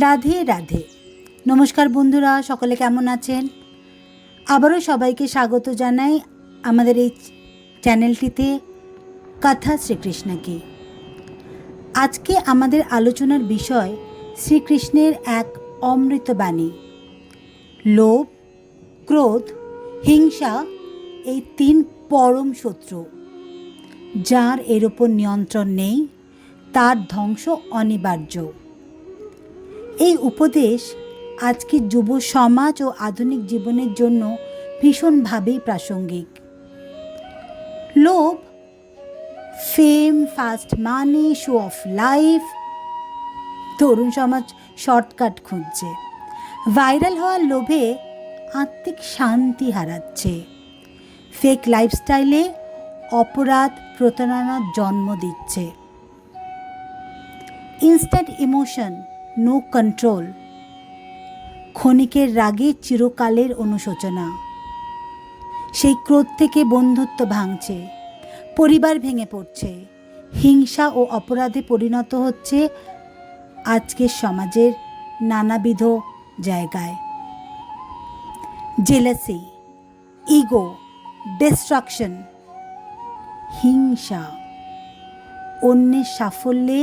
রাধে রাধে। নমস্কার বন্ধুরা, সকলে কেমন আছেন? আবারও সবাইকে স্বাগত জানাই আমাদের এই চ্যানেলটিতে কথা শ্রীকৃষ্ণকে। আজকে আমাদের আলোচনার বিষয় শ্রীকৃষ্ণের এক অমৃত বাণী। লোভ, ক্রোধ, হিংসা এই তিন পরম শত্রু। যার এর ওপর নিয়ন্ত্রণ নেই তার ধ্বংস অনিবার্য। এই উপদেশ আজকের যুব সমাজ ও আধুনিক জীবনের জন্য ভীষণভাবেই প্রাসঙ্গিক। লোভ, ফেম, ফাস্ট মানি, শো অফ লাইফ। তরুণ সমাজ শর্টকাট খুঁজছে, ভাইরাল হওয়ার লোভে আত্মিক শান্তি হারাচ্ছে। ফেক লাইফস্টাইলে অপরাধ, প্রতারণার জন্ম দিচ্ছে। Instant emotion, no control. ক্ষণিকের রাগে চিরকালের অনুশোচনা। সেই ক্রোধ থেকে বন্ধুত্ব ভাঙছে, পরিবার ভেঙে পড়ছে, হিংসা ও অপরাধে পরিণত হচ্ছে আজকের সমাজের নানাবিধ জায়গায়। জেলাসি, ইগো, ডিস্ট্রাকশন, হিংসা। অন্যের সাফল্যে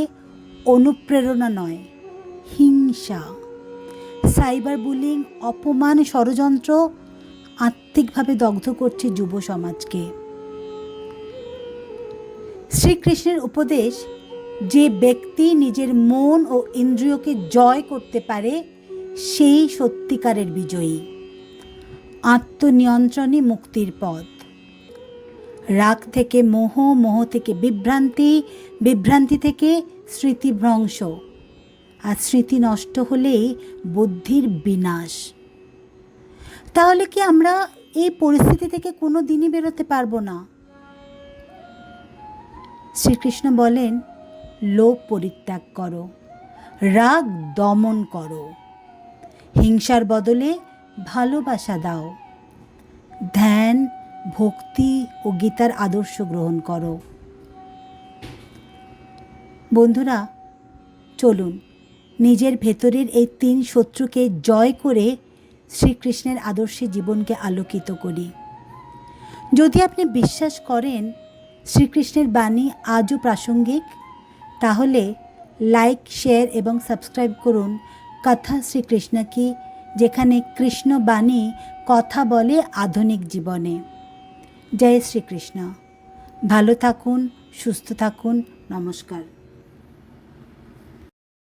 অনুপ্রেরণা নয়, হিংসা। সাইবার বুলিং, অপমান, ষড়যন্ত্র আত্মিকভাবে দগ্ধ করছে যুব সমাজকে। শ্রীকৃষ্ণের উপদেশ, যে ব্যক্তি নিজের মন ও ইন্দ্রিয়কে জয় করতে পারে সেই সত্যিকারের বিজয়ী। আত্মনিয়ন্ত্রণই মুক্তির পথ। রাগ থেকে মোহ, মোহ থেকে বিভ্রান্তি, বিভ্রান্তি থেকে স্মৃতিভ্রংশ, আর স্মৃতি নষ্ট হলেই বুদ্ধির বিনাশ। তাহলে কি আমরা এই পরিস্থিতি থেকে কোনো দিনই বেরোতে পারবো না? শ্রীকৃষ্ণ বলেন, লোভ পরিত্যাগ করো, রাগ দমন করো, হিংসার বদলে ভালোবাসা দাও, ধ্যান, ভক্তি ও গীতার আদর্শ গ্রহণ করো। বন্ধুরা, চলুন নিজের ভেতরের এই তিন শত্রুকে জয় করে শ্রীকৃষ্ণের আদর্শে জীবনকে আলোকিত করি। যদি আপনি বিশ্বাস করেন শ্রীকৃষ্ণের বাণী আজও প্রাসঙ্গিক, তাহলে লাইক, শেয়ার এবং সাবস্ক্রাইব করুন কথা শ্রীকৃষ্ণকে, যেখানে কৃষ্ণ বাণী কথা বলে আধুনিক জীবনে। জয় শ্রীকৃষ্ণ। ভালো থাকুন, সুস্থ থাকুন। নমস্কার।